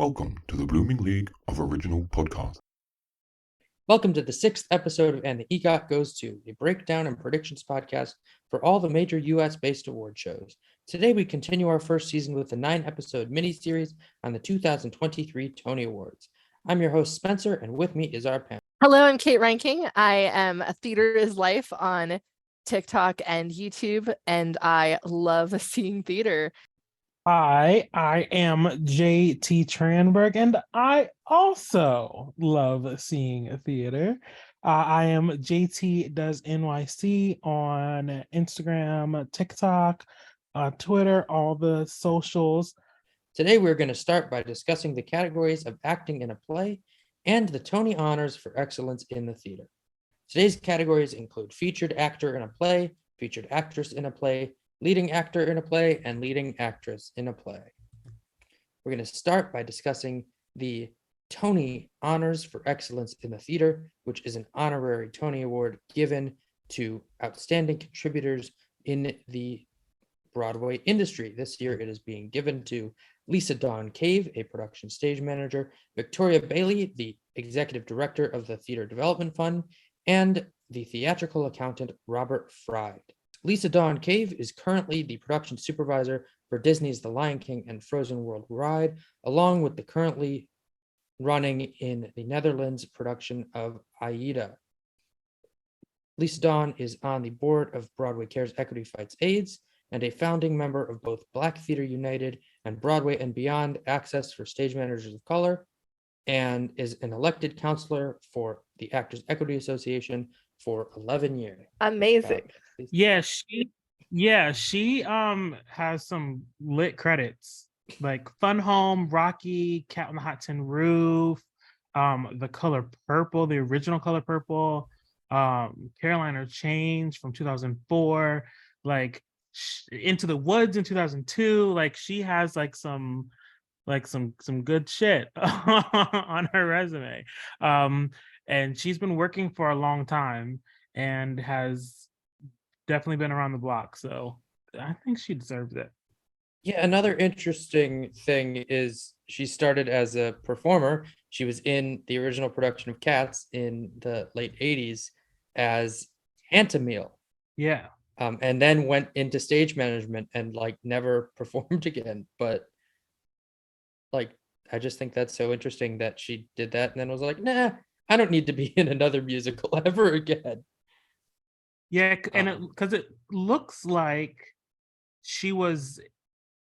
Welcome to the Blooming League of Original Podcasts. Welcome to the 6th episode of And the EGOT Goes To, a breakdown and predictions podcast for all the major US-based award shows. Today we continue our first season with a 9-episode mini-series on the 2023 Tony Awards. I'm your host, Spencer, and with me is our panel. Hello, I'm Kate Ranking. I am a Theater is Life on TikTok and YouTube, and I love seeing theater. Hi, I am JT Tranberg, and I also love seeing theater. I am JT Does NYC on Instagram, TikTok, Twitter, all the socials. Today we're going to start by discussing the categories of acting in a play and the Tony Honors for Excellence in the Theater. Today's categories include featured actor in a play, featured actress in a play, leading actor in a play, and leading actress in a play. We're going to start by discussing the Tony Honors for Excellence in the Theater, which is an honorary Tony Award given to outstanding contributors in the Broadway industry. This year it is being given to Lisa Dawn Cave, a production stage manager, Victoria Bailey, the executive director of the Theater Development Fund, and the theatrical accountant Robert Fried. Lisa Dawn Cave is currently the production supervisor for Disney's The Lion King and Frozen Worldwide, along with the currently running in the Netherlands production of Aida. Lisa Dawn is on the board of Broadway Cares Equity Fights AIDS and a founding member of both Black Theater United and Broadway and Beyond Access for Stage Managers of Color, and is an elected counselor for the Actors Equity Association for 11 years. Amazing. She has some lit credits like Fun Home, Rocky, Cat on the Hot Tin Roof, The Color Purple, the original Color Purple, Carolina Change from 2004, like Into the Woods in 2002. Like she has some good shit on her resume. And she's been working for a long time and has definitely been around the block. So I think she deserves it. Yeah, another interesting thing is she started as a performer. She was in the original production of Cats in the late 80s as Antamil. Yeah. And then went into stage management and never performed again. But I just think that's so interesting that she did that and then was like, nah, I don't need to be in another musical ever again. Yeah, and because it looks like she was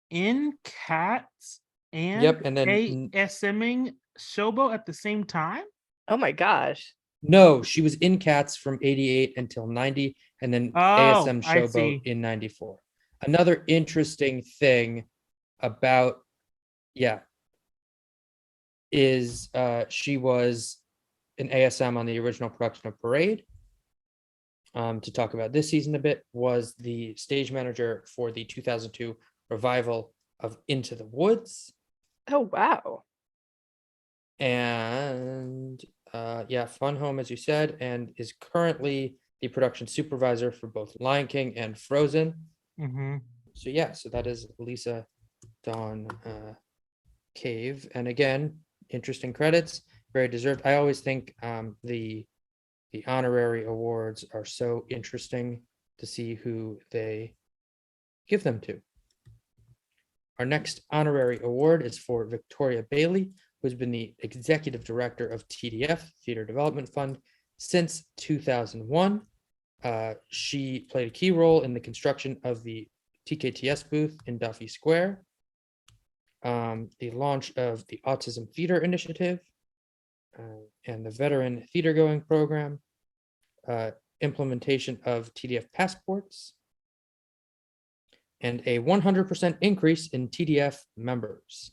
in Cats and and then ASMing Showboat at the same time. Oh my gosh. No, she was in Cats from 88 until 90, and then ASM Showboat in 94. Another interesting thing about, is she was an ASM on the original production of Parade. To talk about this season a bit, was the stage manager for the 2002 revival of Into the Woods. Oh, wow. And Fun Home, as you said, and is currently the production supervisor for both Lion King and Frozen. Mm-hmm. So that is Lisa Dawn Cave. And again, interesting credits, very deserved. I always think the honorary awards are so interesting to see who they give them to. Our next honorary award is for Victoria Bailey, who's been the executive director of TDF, Theater Development Fund, since 2001. She played a key role in the construction of the TKTS booth in Duffy Square, the launch of the Autism Theater Initiative, and the Veteran Theater Going Program, implementation of TDF passports, and a 100% increase in TDF members.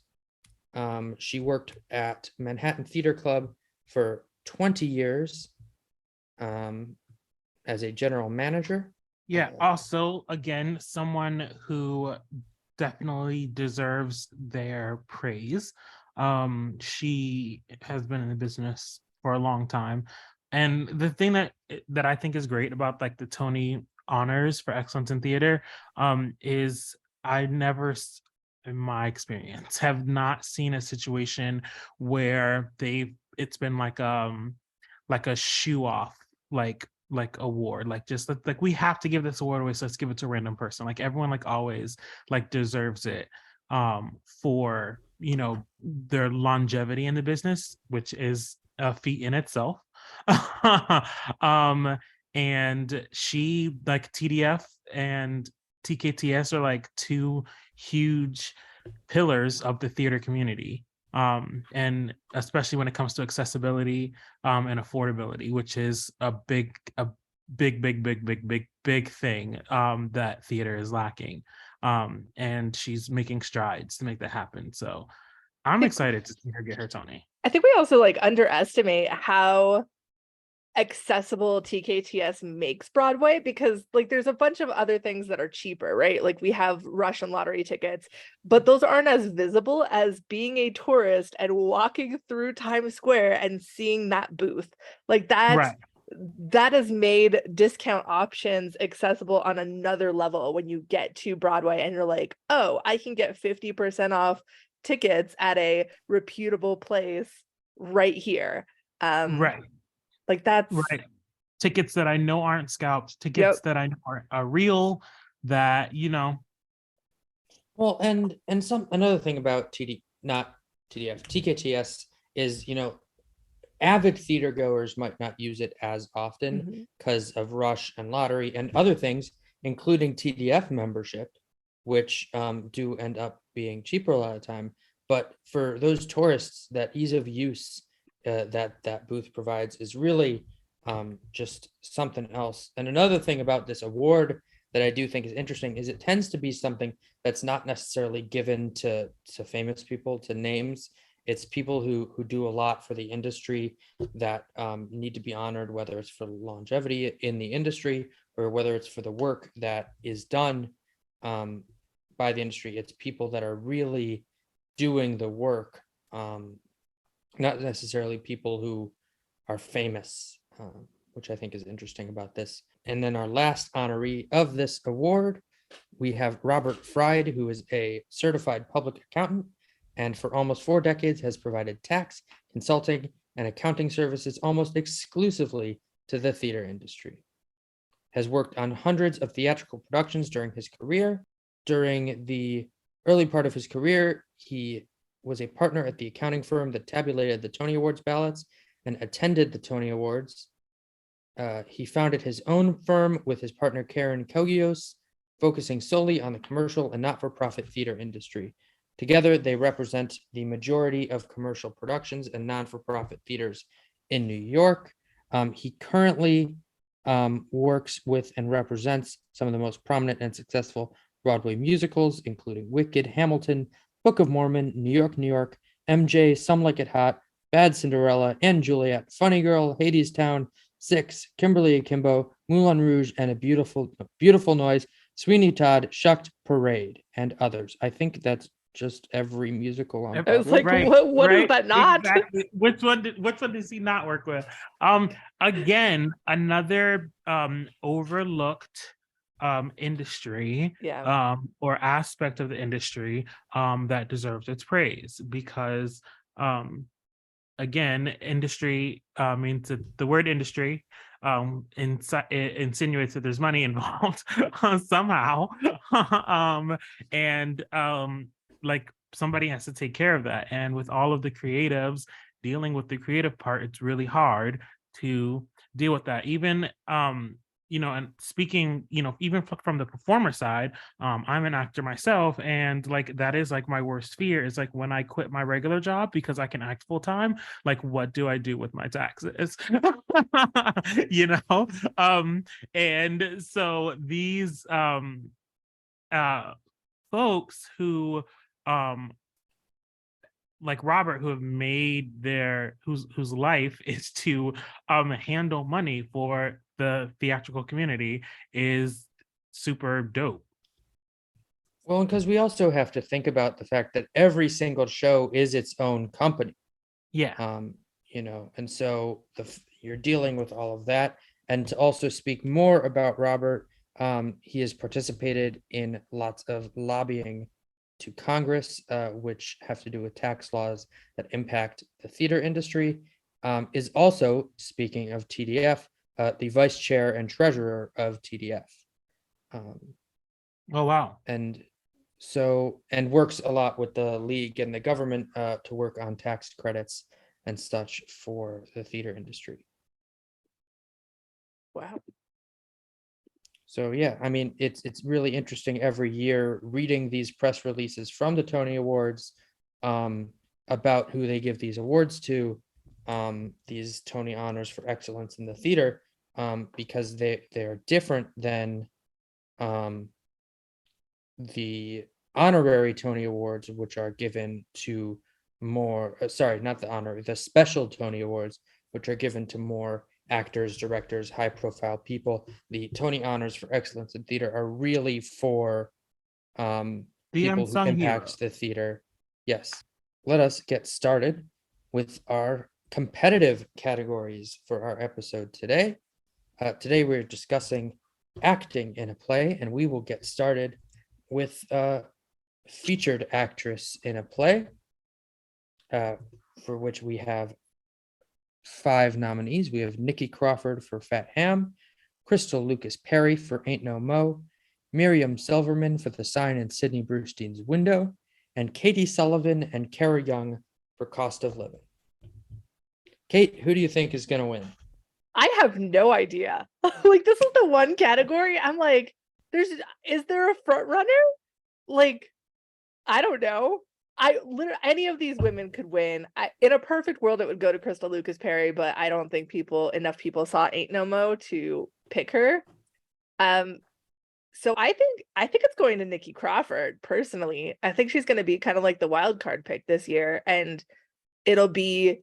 She worked at Manhattan Theater Club for 20 years as a general manager. Yeah, also, again, someone who definitely deserves their praise. She has been in the business for a long time. And the thing that I think is great about the Tony Honors for Excellence in Theater is I never in my experience, have not seen a situation where it's been like a shoe off like award, like just like we have to give this award away, so let's give it to a random person. Like everyone like always like deserves it for their longevity in the business, which is a feat in itself. um and she, like, TDF and TKTS are like two huge pillars of the theater community, and especially when it comes to accessibility and affordability, which is a big thing that theater is lacking. And she's making strides to make that happen. So I'm excited to see her get her Tony. I think we also like underestimate how accessible TKTS makes Broadway, because like there's a bunch of other things that are cheaper, right? Like we have Russian lottery tickets, but those aren't as visible as being a tourist and walking through Times Square and seeing that booth. Like that has made discount options accessible on another level when you get to Broadway and you're like, oh, I can get 50% off tickets at a reputable place right here. Right. Like that's right. Tickets that I know aren't scalped, tickets that I know are real, that Well, and another thing about TKTS is, avid theater goers might not use it as often because of rush and lottery and other things, including TDF membership, which do end up being cheaper a lot of time. But for those tourists, that ease of use that booth provides is really just something else. And another thing about this award that I do think is interesting is it tends to be something that's not necessarily given to famous people, to names. It's people who do a lot for the industry that need to be honored, whether it's for longevity in the industry or whether it's for the work that is done by the industry. It's people that are really doing the work, not necessarily people who are famous, which I think is interesting about this. And then our last honoree of this award, we have Robert Fried, who is a certified public accountant and for almost 4 decades has provided tax, consulting, and accounting services almost exclusively to the theater industry. Has worked on hundreds of theatrical productions during his career. During the early part of his career, he was a partner at the accounting firm that tabulated the Tony Awards ballots and attended the Tony Awards. He founded his own firm with his partner Karen Kogios, focusing solely on the commercial and not-for-profit theater industry. Together, they represent the majority of commercial productions and non-for-profit theaters in New York. He currently works with and represents some of the most prominent and successful Broadway musicals, including Wicked, Hamilton, Book of Mormon, New York, New York, MJ, Some Like It Hot, Bad Cinderella, and Juliet, Funny Girl, Hadestown, Six, Kimberly Akimbo, Moulin Rouge, and A Beautiful Noise, Sweeney Todd, Shucked, Parade, and others. I think that's just every musical on I was like, what is that not? Exactly. Which one does he not work with? Again, another overlooked industry or aspect of the industry that deserves its praise, because again, industry means the word industry insinuates that there's money involved somehow. And like somebody has to take care of that. And with all of the creatives dealing with the creative part, it's really hard to deal with that. Even and speaking, even from the performer side, I'm an actor myself, and like that is like my worst fear is like when I quit my regular job because I can act full time, like what do I do with my taxes? And so these folks who like Robert, who have made whose life is to handle money for the theatrical community, is super dope. Well, because we also have to think about the fact that every single show is its own company. Yeah. And so you're dealing with all of that. And to also speak more about Robert, he has participated in lots of lobbying to Congress, which have to do with tax laws that impact the theater industry, is also, speaking of TDF, the vice chair and treasurer of TDF. Oh, wow. And works a lot with the league and the government to work on tax credits and such for the theater industry. Wow. So yeah, I mean, it's really interesting every year reading these press releases from the Tony Awards about who they give these awards to, these Tony honors for excellence in the theater, because they're different than the honorary Tony Awards, which are given to more, the special Tony Awards, which are given to more actors, directors, high profile people. The Tony honors for excellence in theater are really for The people who unsung impact hero. the theater. Yes. Let us get started with our competitive categories for our episode today. Today we're discussing acting in a play, and we will get started with featured actress in a play, for which we have 5 nominees. We have Nikki Crawford for Fat Ham, Crystal Lucas Perry for Ain't No Mo, Miriam Silverman for The Sign in Sidney Brewstein's Window, and Katie Sullivan and Kara Young for Cost of Living. Kate, who do you think is going to win? I have no idea. Like, this is the one category I'm like, is there a front runner? Like, I don't know. I literally, any of these women could win. In a perfect world, it would go to Crystal Lucas Perry, but I don't think enough people saw Ain't No Mo to pick her. So I think it's going to Nikki Crawford personally. I think she's going to be kind of like the wild card pick this year, and it'll be,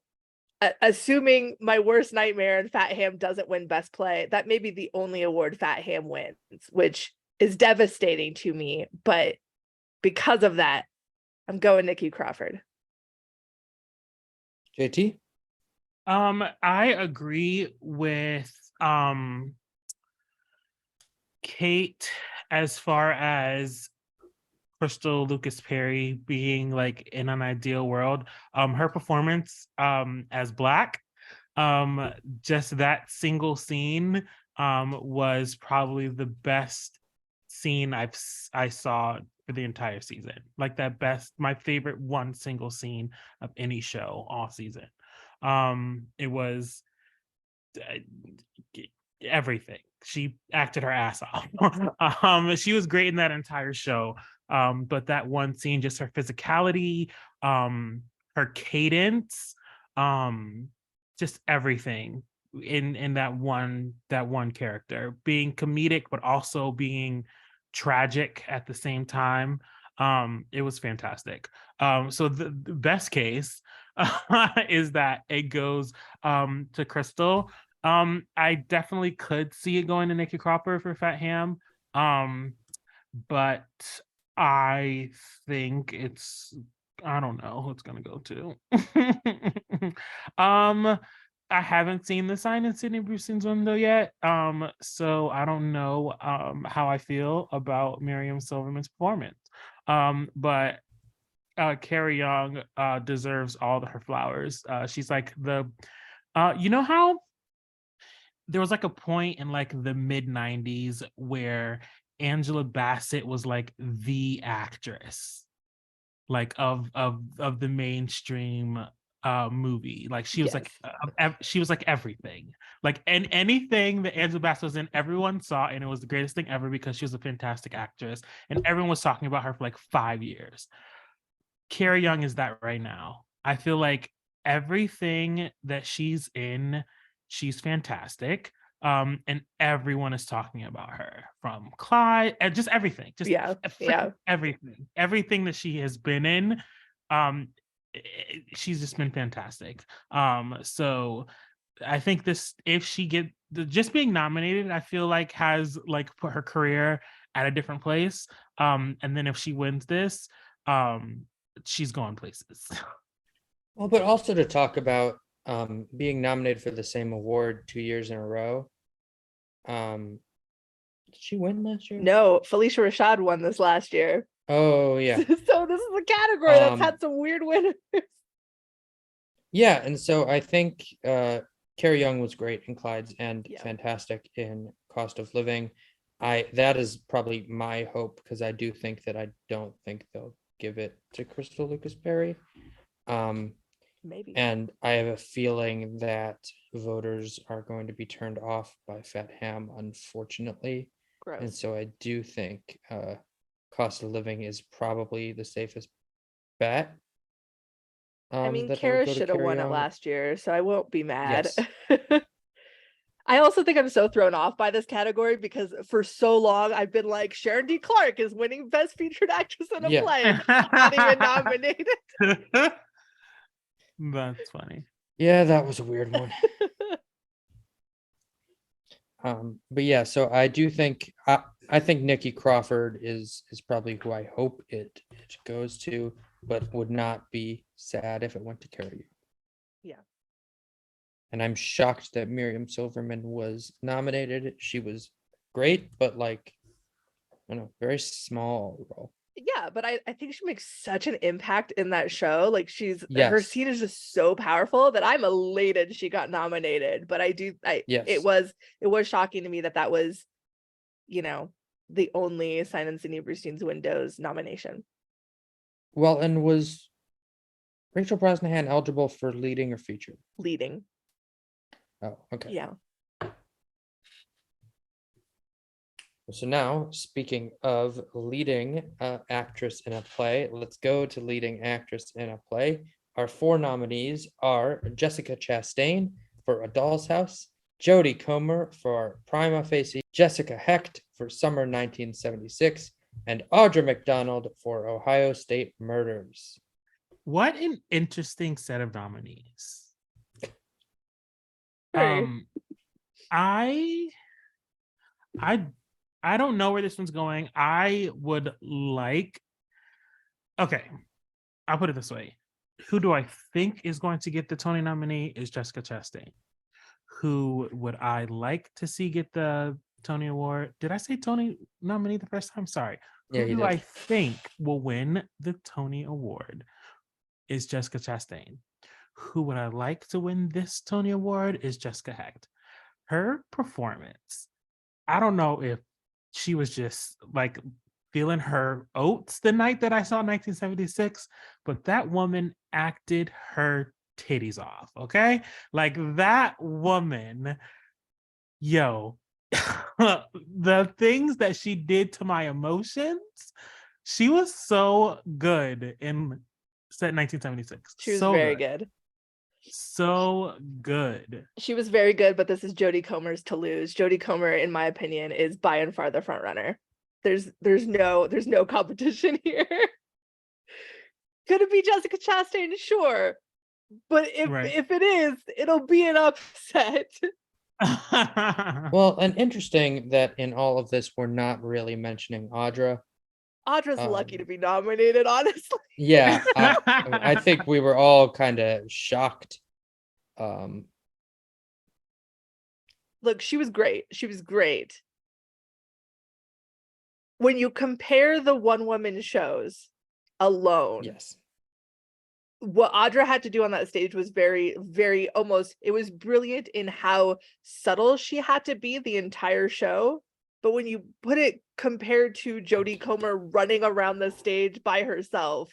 assuming my worst nightmare and Fat Ham doesn't win Best Play, that may be the only award Fat Ham wins, which is devastating to me. But because of that, I'm going Nikki Crawford. JT? I agree with Kate as far as Crystal Lucas Perry being like in an ideal world. Her performance as Black, just that single scene was probably the best scene I saw for the entire season. Like my favorite one single scene of any show all season. It was everything. She acted her ass off. She was great in that entire show. But that one scene, just her physicality, her cadence, just everything in that one character, being comedic but also being tragic at the same time. It was fantastic. So the best case is that it goes to Crystal. I definitely could see it going to Nikki Crawford for Fat Ham. But I think I don't know who it's gonna go to. I haven't seen The Sign in Sidney Brewstein's Window yet. So I don't know how I feel about Miriam Silverman's performance. But Carrie Young deserves all her flowers. She's like you know how there was like a point in like the mid 90s where Angela Bassett was like the actress, like of the mainstream movie. Like she was she was like everything. Like, and anything that Angela Bassett was in, everyone saw, and it was the greatest thing ever because she was a fantastic actress, and everyone was talking about her for like 5 years. Carrie Young is that right now. I feel like everything that she's in, she's fantastic. And everyone is talking about her, from Clyde and just everything. Just everything that she has been in. She's just been fantastic. So I think if she just being nominated, I feel like has like put her career at a different place. And then if she wins this, she's going places. Well, but also to talk about being nominated for the same award 2 years in a row. Did she win last year? No, Felicia Rashad won this last year. Oh yeah. So this is a category that's Um, had some weird winners. Yeah, and so I think Carrie Young was great in Clyde's and Yeah. fantastic in Cost of Living. That is probably my hope because I do think that I don't think they'll give it to Crystal Lucas Perry. Maybe. And I have a feeling that voters are going to be turned off by Fat Ham, unfortunately. And Gross. so I do think Cost of Living is probably the safest bet. I mean, That Kara would go to should have Carrie won it Young. last year, so I won't be mad. Yes. I also think I'm so thrown off by this category because for so long I've been like, Sharon D. Clark is winning Best Featured Actress in a Yeah. Play. And she's not even nominated. That's funny. Yeah, that was a weird one. But yeah, so I do think I think Nikki Crawford is probably who I hope it goes to, but would not be sad if it went to Carrie. Yeah. And I'm shocked that Miriam Silverman was nominated. She was great, but like, I don't know, very small role. Yeah, but I think she makes such an impact in that show. Like her Yes. scene is just so powerful that I'm elated she got nominated. But Yes. it was shocking to me that was, the only Silence in Eberstein's Windows nomination. Well, and was Rachel Brosnahan eligible for leading or feature? Leading. Oh, okay. Yeah. So now, speaking of leading actress in a play, let's go to leading actress in a play. Our 4 nominees are Jessica Chastain for A Doll's House, Jodie Comer for Prima Facie, Jessica Hecht for Summer 1976, and Audra McDonald for Ohio State Murders. What an interesting set of nominees. Right. I don't know where this one's going. I would like, okay, I'll put it this way. Who do I think is going to get the Tony nominee is Jessica Chastain. Who would I like to see get the Tony Award? Did I say Tony nominee the first time? Sorry. Yeah, Who you do did. I think will win the Tony Award is Jessica Chastain. Who would I like to win this Tony Award is Jessica Hecht. Her performance, I don't know if she was just like feeling her oats the night that I saw 1976, but that woman acted her titties off, okay? Like that woman, yo, the things that she did to my emotions, she was so good in set 1976. She was so very good. So good. She was very good, but this is Jodie Comer's to lose. Jodie Comer, in my opinion, is by and far the front runner. There's no competition here. Could it be Jessica Chastain? Sure. But if it is, it'll be an upset. Well, and interesting that in all of this, we're not really mentioning Audra. Audra's lucky to be nominated, honestly. Yeah, I think we were all kind of shocked. Look, she was great. She was great. When you compare the one-woman shows alone, yes, what Audra had to do on that stage was very, very it was brilliant in how subtle she had to be the entire show. But when you put it compared to Jodie Comer running around the stage by herself,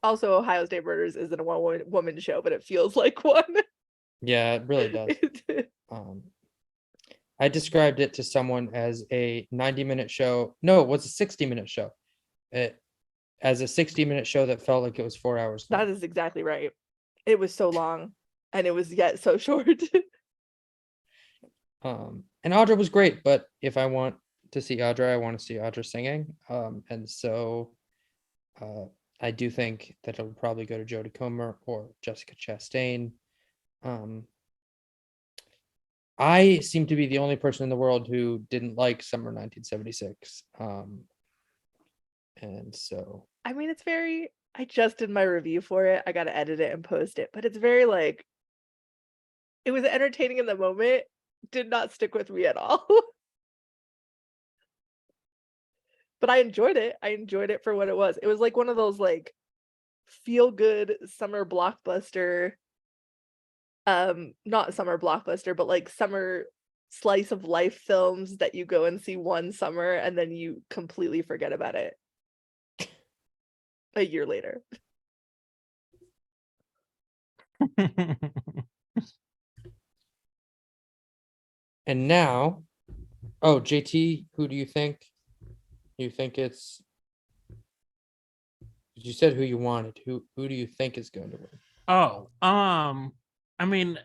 also Ohio State Murders isn't a one-woman show, but it feels like one. Yeah, it really does. I described it to someone as a 90-minute show. No, it was a 60-minute show. As a 60-minute show that felt like it was 4 hours long. That is exactly right. It was so long, and it was yet so short. And Audra was great, but if I want to see Audra, I want to see Audra singing. And so I do think that it'll probably go to Jodie Comer or Jessica Chastain. I seem to be the only person in the world who didn't like Summer 1976. And so I mean, it's very, I just did my review for it. I got to edit it and post it, but it's very like, it was entertaining in the moment, did not stick with me at all. but I enjoyed it. I enjoyed it for what it was. It was like one of those like feel good summer blockbuster, not summer blockbuster, but like summer slice of life films that you go and see one summer and then you completely forget about it a year later. And now, oh, JT, who do you think? You think it's? You said who you wanted. Who do you think is going to win? Oh, I mean,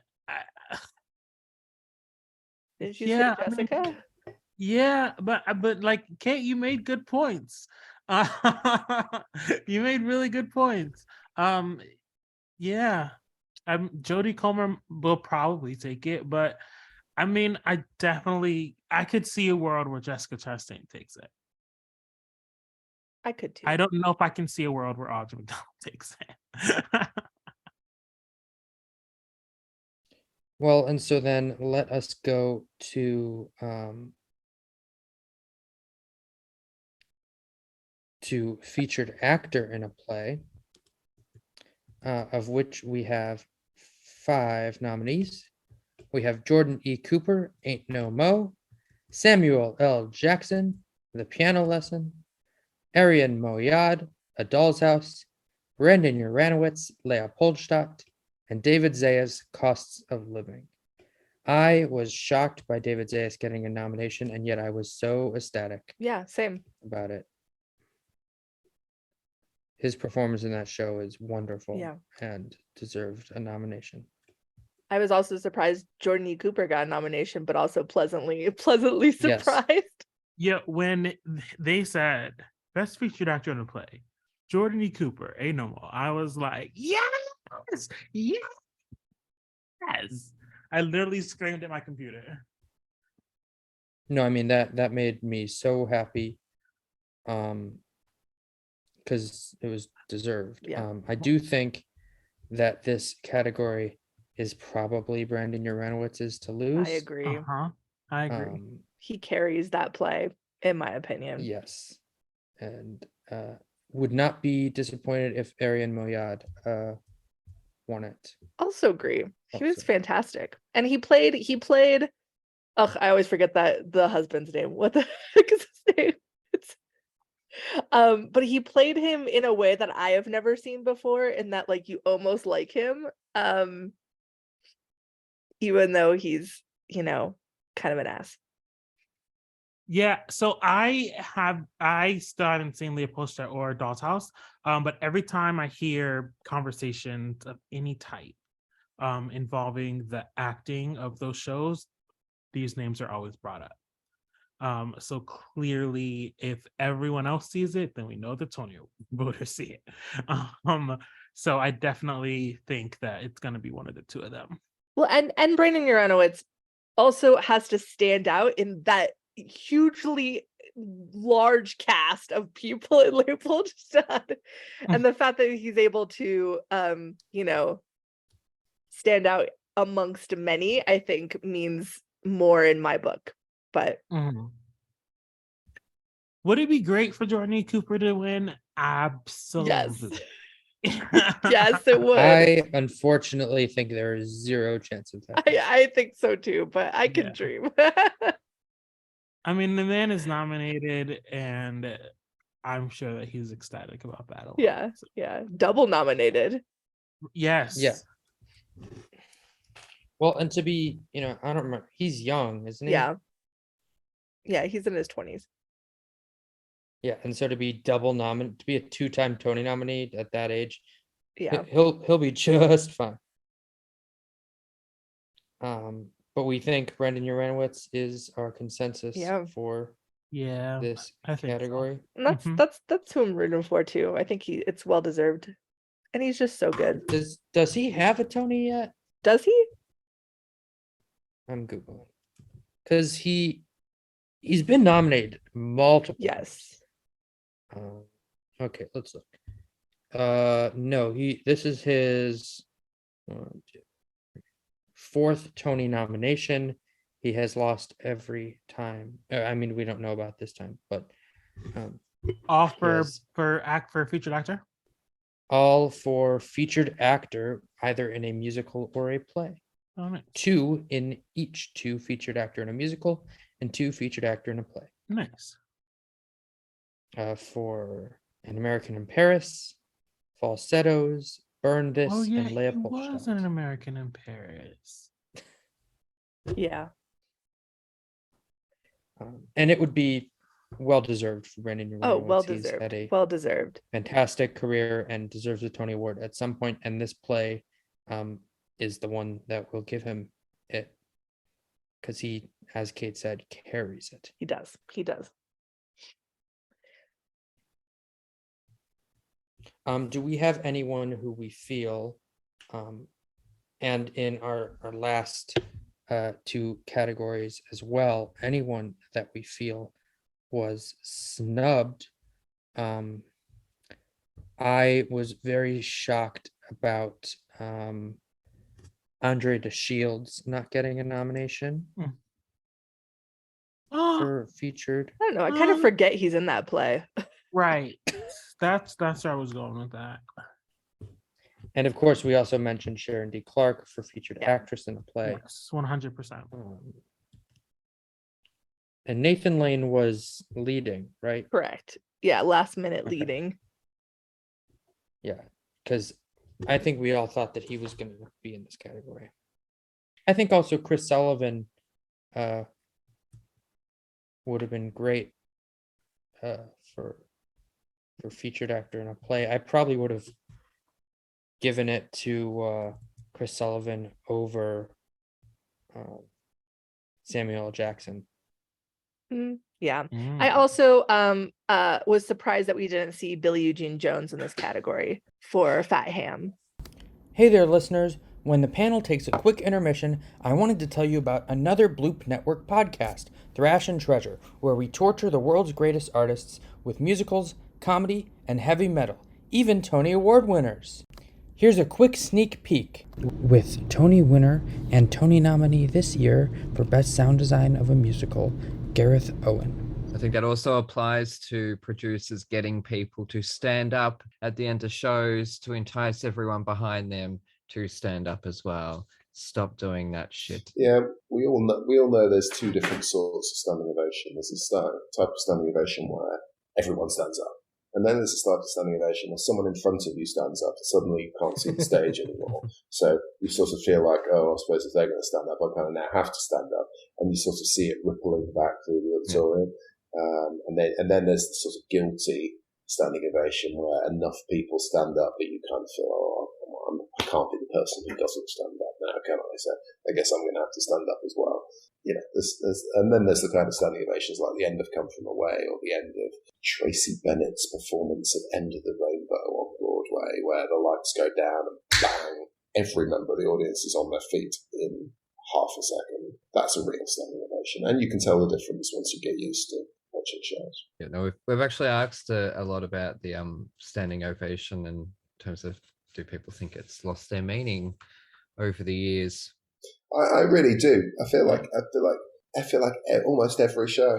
Didn't you yeah, say I mean, Jessica? yeah, but like, Kate, you made good points. You made really good points. Yeah, Jodie Comer will probably take it, but I mean, I could see a world where Jessica Chastain takes it. I could too. I don't know if I can see a world where Audrey McDonald takes it. Well, and so then let us go to featured actor in a play, of which we have 5 nominees. We have Jordan E. Cooper, Ain't No Mo, Samuel L. Jackson, The Piano Lesson, Arian Moayed, A Doll's House, Brandon Uranowitz, Leopoldstadt, and David Zayas, Costs of Living. I was shocked by David Zayas getting a nomination, and yet I was so ecstatic Yeah, same. about it. His performance in that show is wonderful, Yeah. and deserved a nomination. I was also surprised Jordan E. Cooper got a nomination, but also pleasantly Yes. surprised. Yeah, when they said best featured actor in a play, Jordan E. Cooper, Ain't No More, I was like, yes, yes. I literally screamed at my computer. No, I mean that made me so happy, because it was deserved. Yeah. I do think that this category is probably Brandon Uranowitz's to lose. I agree. I agree. He carries that play, in my opinion. Yes, and would not be disappointed if Arian Moayed won it. Also agree. He was Also. fantastic. And he played ugh, I always forget that the husband's name. What the heck is his name? It's but he played him in a way that I have never seen before, in that like you almost like him. Even though he's, kind of an ass. Yeah, so I still haven't seen Leopoldstadt or Doll's House, but every time I hear conversations of any type involving the acting of those shows, these names are always brought up. So clearly, if everyone else sees it, then we know the Tony voters see it. So I definitely think that it's going to be one of the two of them. Well, and Brandon Uranowitz also has to stand out in that hugely large cast of people in Leopoldstadt, and the fact that he's able to stand out amongst many, I think means more in my book. But would it be great for Jordan E. Cooper to win? Absolutely. Yes, it would. I unfortunately think there is zero chance of that. I think so too, but I can dream. I mean, the man is nominated, and I'm sure that he's ecstatic about that. Yeah, double nominated. Yes. Yeah. Well, and to be, I don't remember. He's young, isn't he? Yeah, he's in his 20s. Yeah, and so to be to be a 2-time Tony nominee at that age, yeah, he'll be just fine. But we think Brandon Uranowitz is our consensus for this category. So. And that's who I'm rooting for too. I think it's well deserved, and he's just so good. Does he have a Tony yet? Does he? I'm Googling, because he's been nominated multiple. Yes. Okay, let's look. No, this is his 4th Tony nomination. He has lost every time. I mean, we don't know about this time, but All for Yes. for featured actor. All for featured actor, either in a musical or a play. Oh, nice. 2 in each, 2 featured actor in a musical and 2 featured actor in a play. Nice. For An American in Paris, Falsettos, Burn This, Oh yeah, and he Leopoldstadt. was an American in Paris. Yeah. And it would be well deserved for Brandon New Oh, Reynolds. well He's deserved. had a Well deserved. fantastic career and deserves a Tony Award at some point, and this play is the one that will give him it, because he, as Kate said, carries it. He does. He does. Do we have anyone who we feel, and in our last 2 categories as well, anyone that we feel was snubbed? I was very shocked about Andre de Shields not getting a nomination Oh, for featured. I don't know. I kind of forget he's in that play. right. That's where I was going with that. And of course, we also mentioned Sharon D. Clark for featured Yeah. actress in a play. Yes, 100%. And Nathan Lane was leading, right? Correct. Yeah. Last minute Okay. leading. Yeah, because I think we all thought that he was going to be in this category. I think also Chris Sullivan would have been great for featured actor in a play. I probably would have given it to Chris Sullivan over Samuel L. Jackson. Yeah. I also was surprised that we didn't see Billy Eugene Jones in this category for Fat Ham. Hey there, listeners. When the panel takes a quick intermission, I wanted to tell you about another Bloop Network podcast, Thrash and Treasure, where we torture the world's greatest artists with musicals, comedy, and heavy metal, even Tony Award winners. Here's a quick sneak peek with Tony winner and Tony nominee this year for Best Sound Design of a Musical, Gareth Owen. I think that also applies to producers getting people to stand up at the end of shows to entice everyone behind them to stand up as well. Stop doing that shit. Yeah, we all know there's 2 different sorts of standing ovation. There's a type of standing ovation where everyone stands up. And then there's a type of standing ovation where someone in front of you stands up and suddenly you can't see the stage anymore. So you sort of feel like, oh, I suppose if they're going to stand up, I kind of now have to stand up. And you sort of see it rippling back through the auditorium. And then there's the sort of guilty standing ovation where enough people stand up that you kind of feel, oh, I can't be the person who doesn't stand up now, can I? So I guess I'm going to have to stand up as well. You know, and then there's the kind of standing ovations like the end of Come From Away or the end of Tracy Bennett's performance of End of the Rainbow on Broadway, where the lights go down and bang, every member of the audience is on their feet in half a second. That's a real standing ovation, and you can tell the difference once you get used to watching shows. Yeah, no, we've actually asked a lot about the standing ovation in terms of, do people think it's lost their meaning over the years? I really do. I feel like almost every show.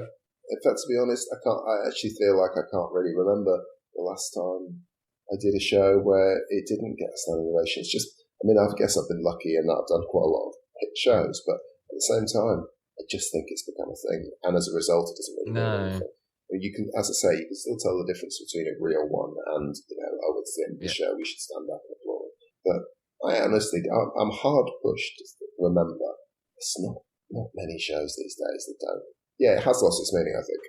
In fact, to be honest, I actually feel like I can't really remember the last time I did a show where it didn't get a standing ovation. It's just, I mean, I guess I've been lucky and I've done quite a lot of hit shows, but at the same time, I just think it's become a thing, and as a result, it doesn't really mean anything. You can, as I say, you can still tell the difference between a real one and, oh, it's the end of the show, we should stand up and applaud. But I honestly, I'm hard pushed to remember. It's not many shows these days that don't. Yeah, it has lost its meaning, I think.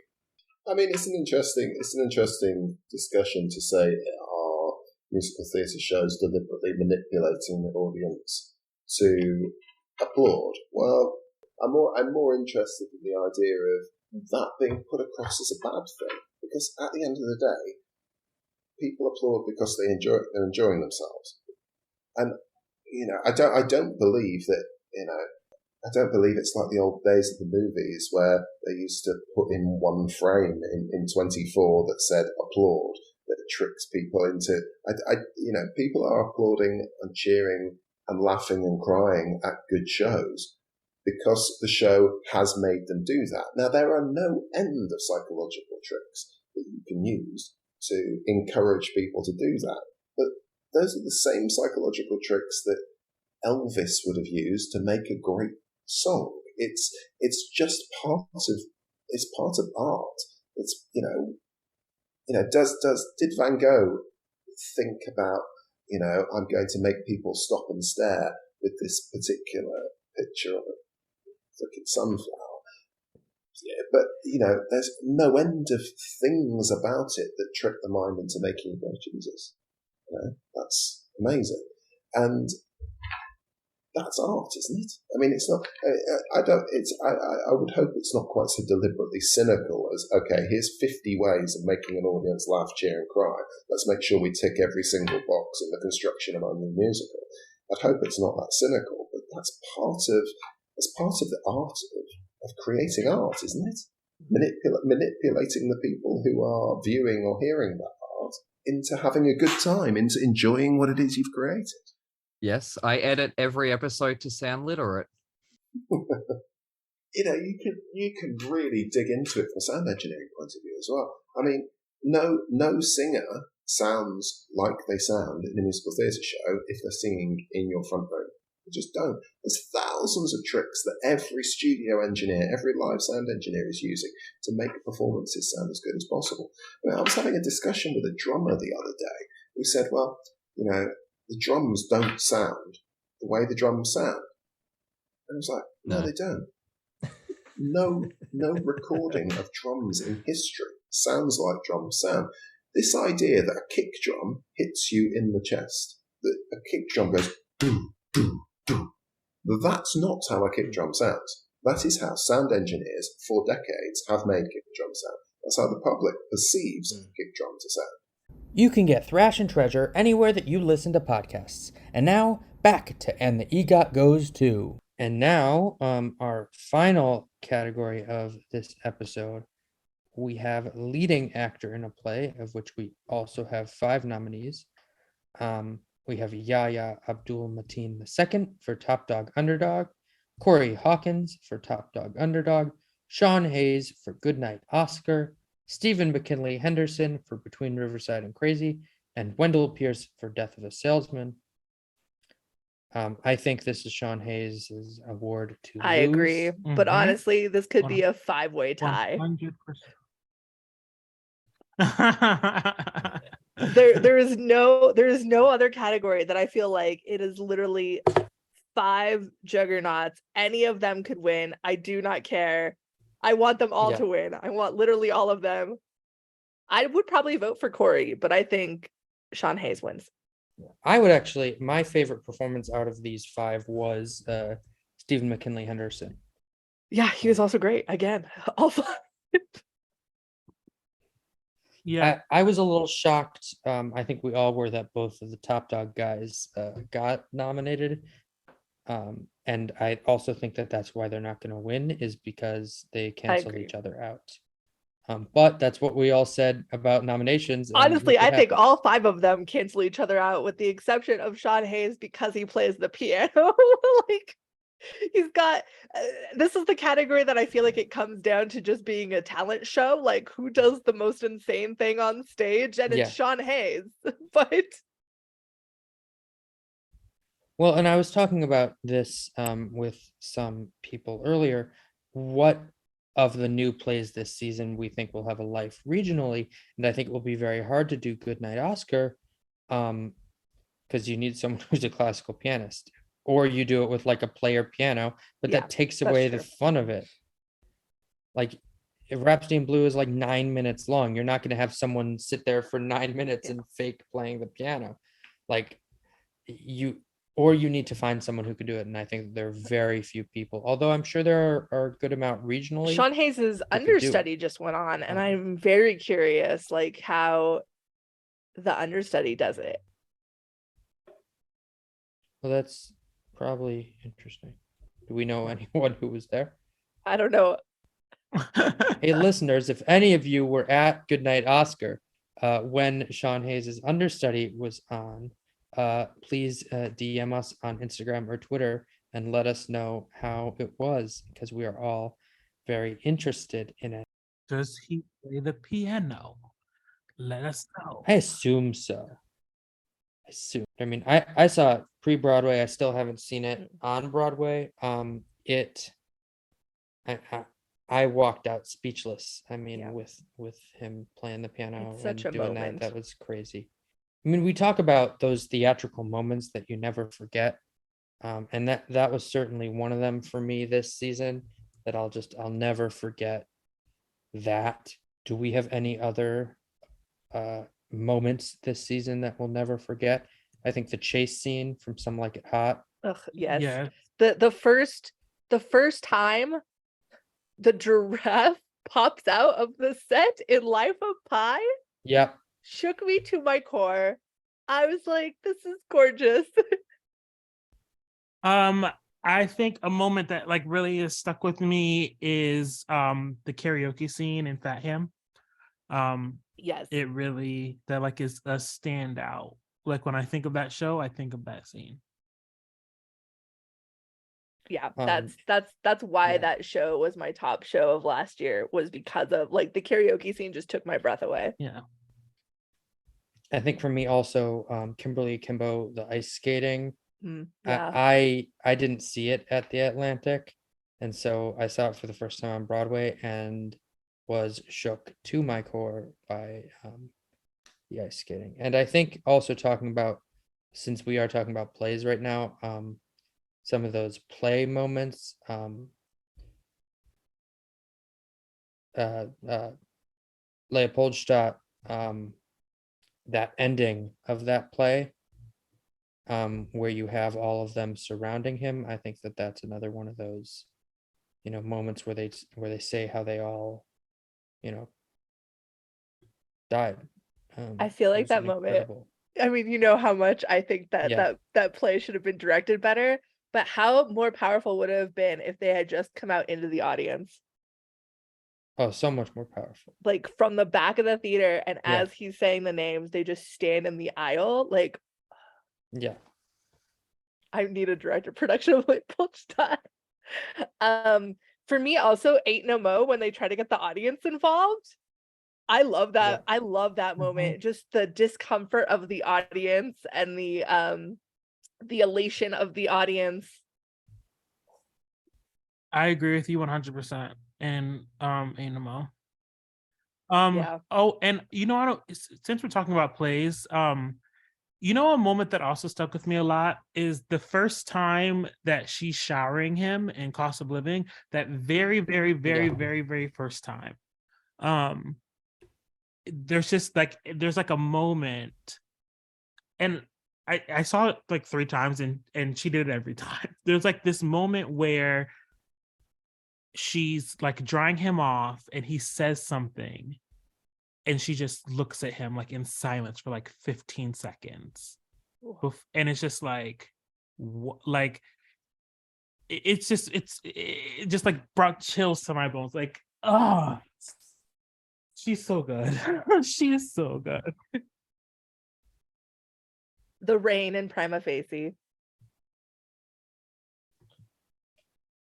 I mean, it's an interesting discussion to say, are musical theatre shows deliberately manipulating the audience to applaud? Well, I'm more interested in the idea of that being put across as a bad thing, because at the end of the day, people applaud because they're enjoying themselves, and I don't believe that I don't believe it's like the old days of the movies where they used to put in one frame in 24 that said applaud, that tricks people into people are applauding and cheering and laughing and crying at good shows because the show has made them do that. Now, there are no end of psychological tricks that you can use to encourage people to do that. But those are the same psychological tricks that Elvis would have used to make a great song. It's just part of art. It's did Van Gogh think about, I'm going to make people stop and stare with this particular picture of a freaking sunflower? Yeah, but there's no end of things about it that trick the mind into making you go, Jesus. That's amazing, and that's art, isn't it? I mean, it's not. I would hope it's not quite so deliberately cynical as, okay, here's 50 ways of making an audience laugh, cheer, and cry. Let's make sure we tick every single box in the construction of our new musical. I'd hope it's not that cynical, but that's part of the art of creating art, isn't it? Manipulating the people who are viewing or hearing that art into having a good time, into enjoying what it is you've created. Yes, I edit every episode to sound literate. You can really dig into it from a sound engineering point of view as well. I mean, no singer sounds like they sound in a musical theatre show if they're singing in your front room. They just don't. There's thousands of tricks that every studio engineer, every live sound engineer is using to make performances sound as good as possible. I was having a discussion with a drummer the other day who said, well, the drums don't sound the way the drums sound. And I was like, no, they don't. No recording of drums in history sounds like drums sound. This idea that a kick drum hits you in the chest, that a kick drum goes boom, boom, boom, that's not how a kick drum sounds. That is how sound engineers for decades have made kick drums sound. That's how the public perceives a kick drum to sound. You can get Thrash and Treasure anywhere that you listen to podcasts. And now, back to And the EGOT Goes To. And now, our final category of this episode, we have leading actor in a play, of which we also have 5 nominees. We have Yahya Abdul-Mateen II for Top Dog Underdog, Corey Hawkins for Top Dog Underdog, Sean Hayes for Goodnight Oscar, Stephen McKinley Henderson for Between Riverside and Crazy, and Wendell Pierce for Death of a Salesman. I think this is Sean Hayes' award to I lose. agree, but honestly, this could be a 5-way tie. 100%. There is no other category that I feel like it is literally 5 juggernauts. Any of them could win. I do not care. I want them all to win. I want literally all of them. I would probably vote for Corey, but I think Sean Hayes wins. I would actually, my favorite performance out of these 5 was Stephen McKinley Henderson. Yeah, he was also great. Again, all 5. Yeah, I was a little shocked. I think we all were that both of the Top Dog guys got nominated. And I also think that that's why they're not going to win, is because they canceled each other out. But that's what we all said about nominations. Honestly, I think all 5 of them cancel each other out, with the exception of Sean Hayes because he plays the piano. Like, he's got this is the category that I feel like it comes down to just being a talent show. Like, who does the most insane thing on stage? And it's Sean Hayes. But well, and I was talking about this with some people earlier. What of the new plays this season we think will have a life regionally? And I think it will be very hard to do Goodnight Oscar because you need someone who's a classical pianist, or you do it with like a player piano, but that takes away the fun of it. Like, if Rhapsody in Blue is like 9 minutes long, you're not going to have someone sit there for 9 minutes and fake playing the piano. Like, you need to find someone who could do it. And I think there are very few people, although I'm sure there are a good amount regionally. Sean Hayes' understudy just went on, and I'm very curious, like, how the understudy does it. Well, that's probably interesting. Do we know anyone who was there? I don't know. Hey, listeners, if any of you were at Goodnight Oscar when Sean Hayes' understudy was on, please DM us on Instagram or Twitter and let us know how it was, because we are all very interested in it. Does he play the piano? Let us know. I assume so. I mean, I saw it pre-Broadway. I still haven't seen it on Broadway. I walked out speechless. I mean, Yeah. with him playing the piano It's such and a doing moment. that was crazy. I mean, we talk about those theatrical moments that you never forget. And that was certainly one of them for me this season that I'll never forget that. Do we have any other moments this season that we'll never forget? I think the chase scene from Some Like It Hot. Ugh, yes. Yeah. The first time the giraffe pops out of the set in Life of Pi Yep. shook me to my core. I was like, this is gorgeous. I think a moment that like really has stuck with me is the karaoke scene in Fat Ham. Yes. It really that like is a standout. Like when I think of that show, I think of that scene. Yeah, Um, that's why yeah. that show was my top show of last year, was because of like the karaoke scene just took my breath away. Yeah. I think for me also, Kimberly Kimbo, the ice skating. Yeah. I didn't see it at the Atlantic, and so I saw it for the first time on Broadway and was shook to my core by the ice skating. And I think also talking about, since we are talking about plays right now, some of those play moments, Leopoldstadt, that ending of that play, where you have all of them surrounding him. I think that that's another one of those, moments where they say how they all, died. I feel it like was that an moment. incredible. I mean, you know how much I think that Yeah. that play should have been directed better, but how more powerful would it have been if they had just come out into the audience, Oh, so much more powerful. like from the back of the theater, and Yeah. as he's saying the names, they just stand in the aisle. Like, Yeah. I need a director production of Leopoldstadt. For me also, Ain't No Mo, when they try to get the audience involved. I love that. Yeah. I love that moment. Just the discomfort of the audience and the elation of the audience. I agree with you 100%. And Animo. Yeah. Oh, and I don't since we're talking about plays, a moment that also stuck with me a lot is the first time that she's showering him in Cost of Living, that very, very, very, Yeah. very, very first time. There's like a moment, and I saw it like 3 times and she did it every time. There's like this moment where she's like drying him off and he says something and she just looks at him like in silence for like 15 seconds. And it's just like like it just like brought chills to my bones. Like, oh, she's so good. She is so good. The rain in Prima Facie.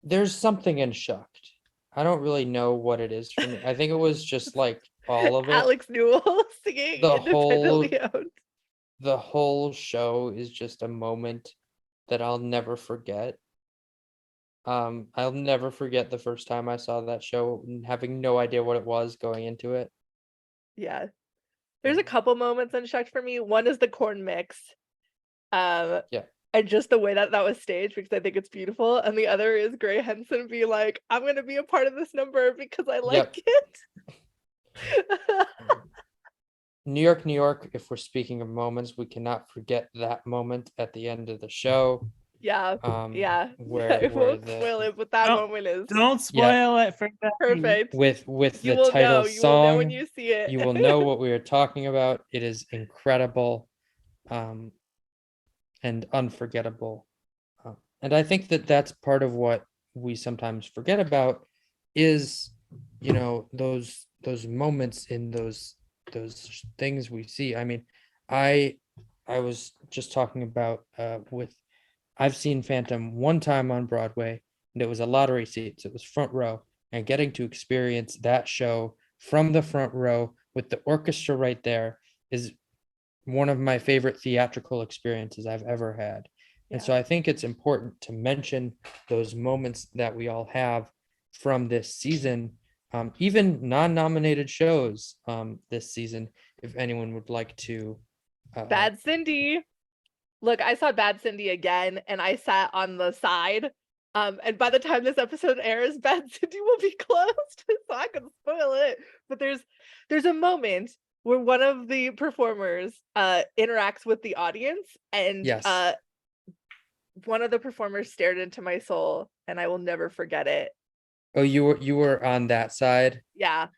There's something in Shucked. I don't really know what it is for me. I think it was just like all of it. Alex Newell singing The Independently Owned. The whole show is just a moment that I'll never forget. I'll never forget the first time I saw that show, having no idea what it was going into it. Yeah. There's a couple moments unshucked for me. One is the corn mix. Yeah. And just the way that was staged, because I think it's beautiful. And the other is Gray Henson be like, I'm going to be a part of this number because I like it. New York, New York, if we're speaking of moments, we cannot forget that moment at the end of the show. Yeah. Yeah. Where I won't spoil it, but that moment is Don't spoil it for me. perfect. With You the will title know. You song. will know when you see it. You will know what we are talking about. It is incredible. And unforgettable. And I think that that's part of what we sometimes forget about is, those moments in those things we see. I mean, I was just talking about I've seen Phantom one time on Broadway, and it was a lottery seats. It was front row, and getting to experience that show from the front row with the orchestra right there is one of my favorite theatrical experiences I've ever had. And so I think it's important to mention those moments that we all have from this season, even non-nominated shows this season, if anyone would like to. Bad Cindy. Look, I saw Bad Cindy again and I sat on the side. And by the time this episode airs, Bad Cindy will be closed. So I can spoil it. But there's a moment where one of the performers interacts with the audience, and Yes. one of the performers stared into my soul, and I will never forget it. Oh, you were on that side? Yeah.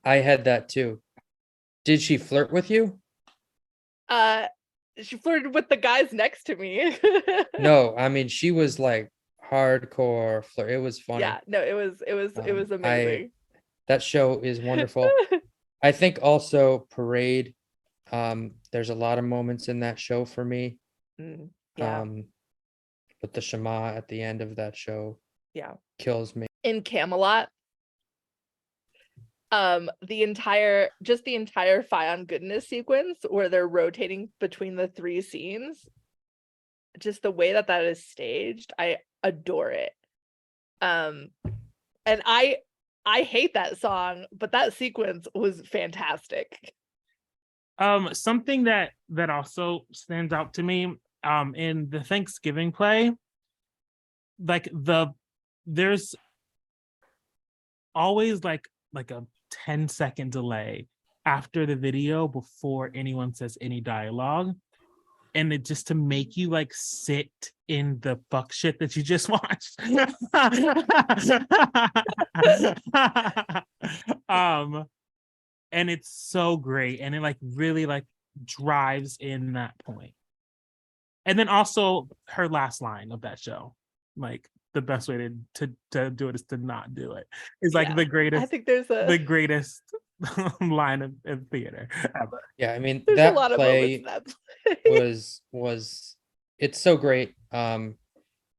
I had that too. Did she flirt with you? She flirted with the guys next to me. No, I mean she was like hardcore flirt. It was funny. Yeah, no, it was amazing. That show is wonderful. I think also Parade. There's a lot of moments in that show for me. Yeah. But the Shema at the end of that show, Yeah, kills me. in Camelot, the entire Phi on Goodness sequence where they're rotating between the 3 scenes, just the way that is staged, I adore it. And I hate that song, but that sequence was fantastic. Something that also stands out to me in the Thanksgiving play, like there's always like a 10-second delay after the video before anyone says any dialogue, and it just to make you like sit in the fuck shit that you just watched. And it's so great, and it like really like drives in that point. And then also her last line of that show, like the best way to do it is to not do it. It's like the greatest. I think there's the greatest line of theater ever. Yeah, I mean there's that a lot play of moments in that play. was it's so great.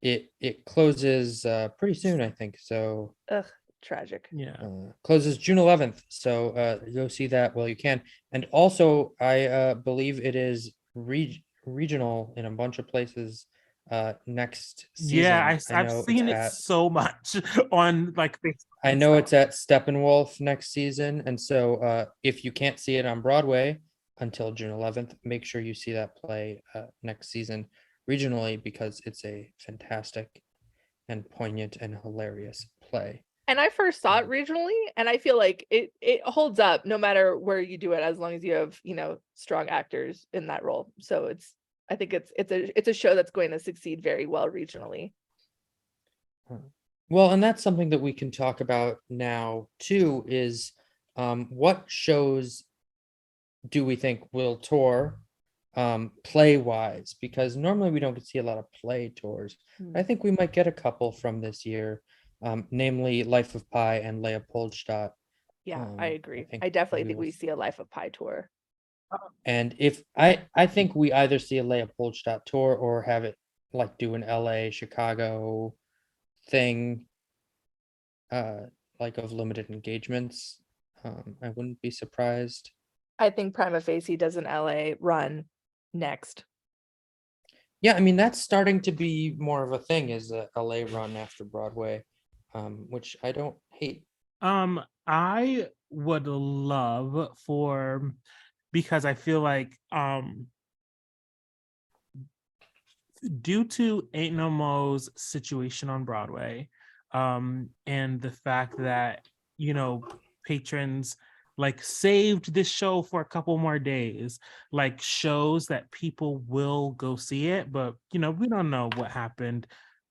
It closes pretty soon, I think. So Ugh, tragic. Yeah. Closes June 11th. So go see that while you can. And also I believe it is regional in a bunch of places next season. Yeah, I've seen it so much on like Facebook. I know it's at Steppenwolf next season, and so if you can't see it on Broadway until June 11th, make sure you see that play next season regionally, because it's a fantastic and poignant and hilarious play. And I first saw it regionally, and I feel like it holds up no matter where you do it, as long as you have, strong actors in that role. So I think it's a show that's going to succeed very well regionally. Well, and that's something that we can talk about now too, is what shows do we think will tour play wise? Because normally we don't see a lot of play tours. I think we might get a couple from this year, namely Life of Pi and Leopoldstadt. Yeah, I agree. I definitely think we see a Life of Pi tour. And if I think we either see a Leopoldstadt tour or have it like do an LA, Chicago thing, like of limited engagements. I wouldn't be surprised. I think Prima Facie does an LA run next. Yeah, I mean that's starting to be more of a thing, is a LA run after Broadway, which I don't hate. I would love for, because I feel like due to Ain't No Mo's situation on Broadway, and the fact that patrons like saved this show for a couple more days, like shows that people will go see it, but we don't know what happened.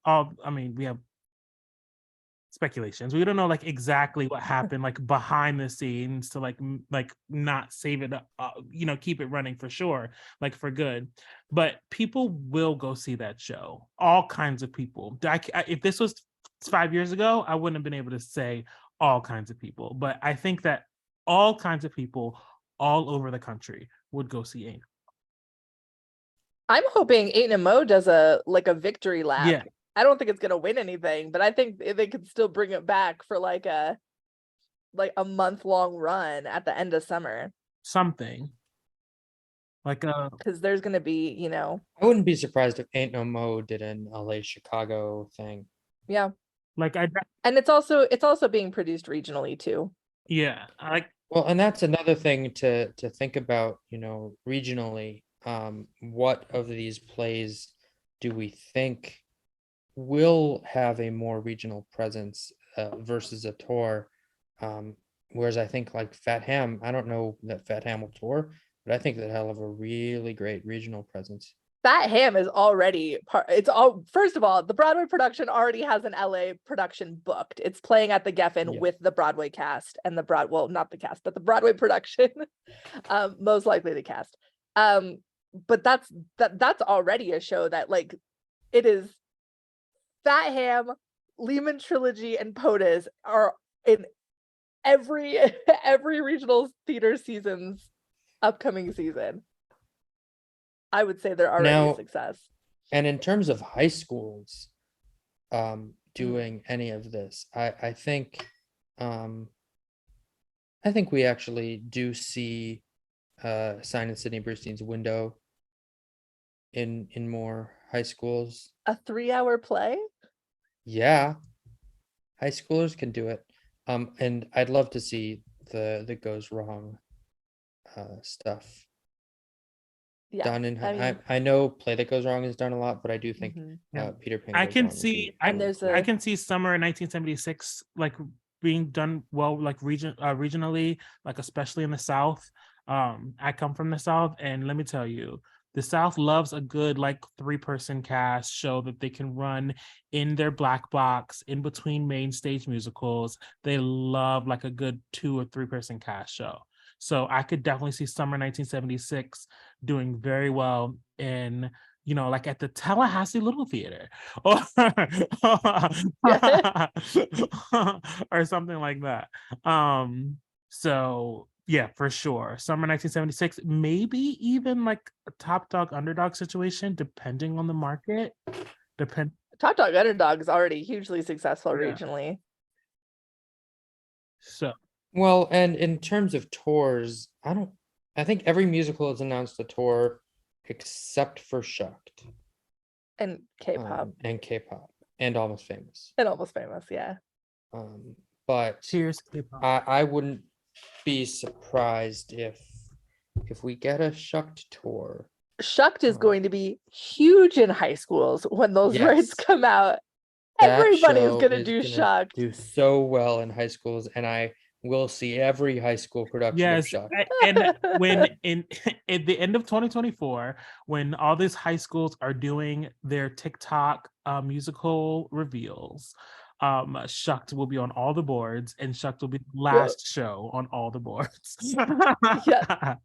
We have speculations. We don't know like exactly what happened like behind the scenes to like not save it keep it running for sure, like for good. But people will go see that show, all kinds of people. If this was 5 years ago, I wouldn't have been able to say all kinds of people, but I think that all kinds of people all over the country would go see Ain't. I'm hoping Ain't No Mo does a victory lap. Yeah. I don't think it's gonna win anything, but I think they could still bring it back for like a like a month-long run at the end of summer, Something like because there's gonna be, you know, I wouldn't be surprised if Ain't No Mo did an LA Chicago thing. yeah. like I And it's also being produced regionally too. yeah, like Well, and that's another thing to think about, you know, regionally. What of these plays do we think will have a more regional presence versus a tour? Whereas I think like Fat Ham, I don't know that Fat Ham will tour, but I think that he'll have a really great regional presence. Fat Ham is already part. It's all, first of all, the Broadway production already has an LA production booked. It's playing at the Geffen Yeah. with the Broadway cast and well, not the cast, but the Broadway production. Most likely the cast. But that's already a show that, like, it is Fat Ham, Lehman Trilogy, and POTUS are in every every regional theater season's upcoming season. I would say they're already Now- a success. And in terms of high schools, doing any of this, I think we actually do see Sign and Sydney Brewstein's Window in more high schools. A 3-hour play? Yeah, high schoolers can do it. And I'd love to see the Goes Wrong stuff Yeah. done in. I mean, I know Play That Goes Wrong is done a lot, but I do think mhm. Yeah. Peter Pan. I Goes can Wrong would see be I, And there's really a- I can see summer 1976 like being done well, like regionally, like especially in the South. I come from the South, and let me tell you, the South loves a good like 3-person cast show that they can run in their black box in between main stage musicals. They love like a good 2 or 3-person cast show. So I could definitely see summer 1976 doing very well in, you know, like at the Tallahassee Little Theater or, or something like that. So yeah, for sure. Summer 1976, maybe even like a top dog underdog situation, depending on the market. Top Dog Underdog is already hugely successful Yeah. regionally. So Well, and in terms of tours, I think every musical has announced a tour except for Shucked, And K-pop. and K-pop and Almost Famous. And Almost Famous, yeah. But cheers, K-pop. I wouldn't be surprised if we get a Shucked tour. Shucked is going to be huge in high schools when those rights Yes. come out. That Everybody's show gonna is do gonna Shucked. do so well in high schools, and I will see every high school production of Yes, Shucked. and when in at the end of 2024, when all these high schools are doing their TikTok musical reveals, Shucked will be on all the boards, and Shucked will be the last show on all the boards. Yeah.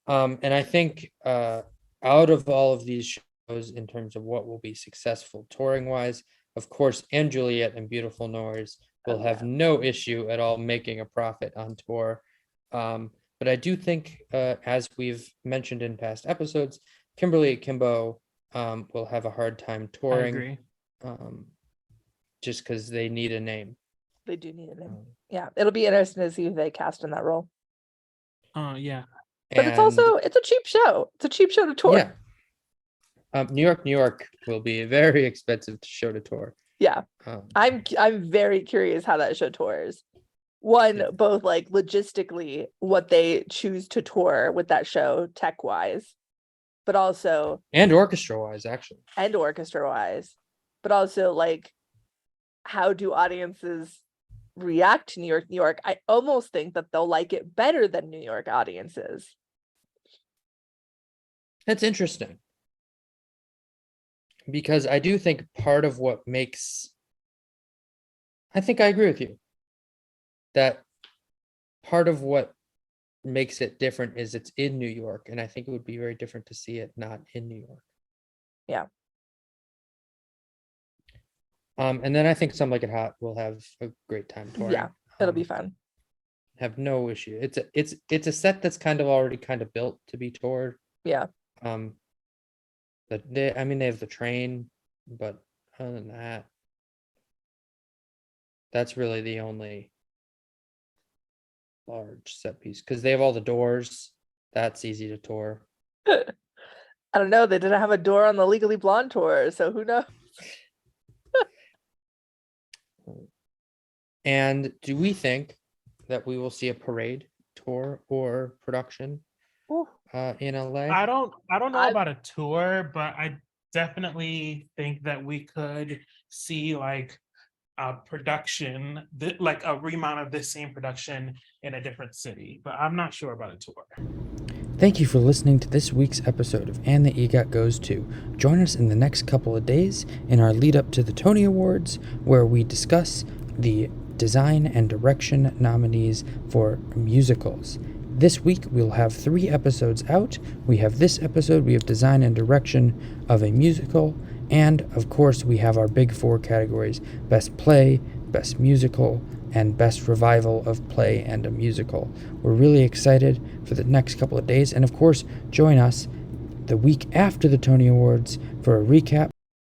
And I think out of all of these shows, in terms of what will be successful touring wise, of course, and Juliet and Beautiful Noise will Oh, have yeah. no issue at all making a profit on tour. But I do think, as we've mentioned in past episodes, Kimberly Kimbo will have a hard time I touring, agree. just because they need a name. They do need a name. Um, Yeah, it'll be interesting to see who they cast in that role. Yeah. But it's also a cheap show. It's a cheap show to tour. yeah. New York will be very expensive to show to tour. Yeah. Um, I'm very curious how that show tours. One, Yeah. both like logistically what they choose to tour with that show tech wise, but also and orchestra wise, actually. and orchestra wise, but also like how do audiences react to New York, New York? I almost think that they'll like it better than New York audiences. That's interesting. Because I do think part of what makes, I think I agree with you, that part of what makes it different is it's in New York, and I think it would be very different to see it not in New York. Yeah. And then I think Some Like It Hot will have a great time touring. Yeah, it'll be fun. Have no issue. It's a set that's kind of already kind of built to be toured. Yeah. But they have the train, but other than that, That's really the only large set piece because they have all the doors. That's easy to tour. I don't know. They didn't have a door on the Legally Blonde tour, so who knows? And do we think that we will see a parade tour or production Ooh. in LA? I don't know I- about a tour, but I definitely think that we could see like a production, like a remount of this same production in a different city. But I'm not sure about a tour. Thank you for listening to this week's episode of And the EGOT Goes To. Join us in the next couple of days in our lead up to the Tony Awards, where we discuss the design and direction nominees for musicals. This week we'll have 3 episodes out. We have this episode, we have design and direction of a musical, and of course we have our big 4 categories: best play, best musical, and best revival of play and a musical. We're really excited for the next couple of days, and of course join us the week after the Tony Awards for a recap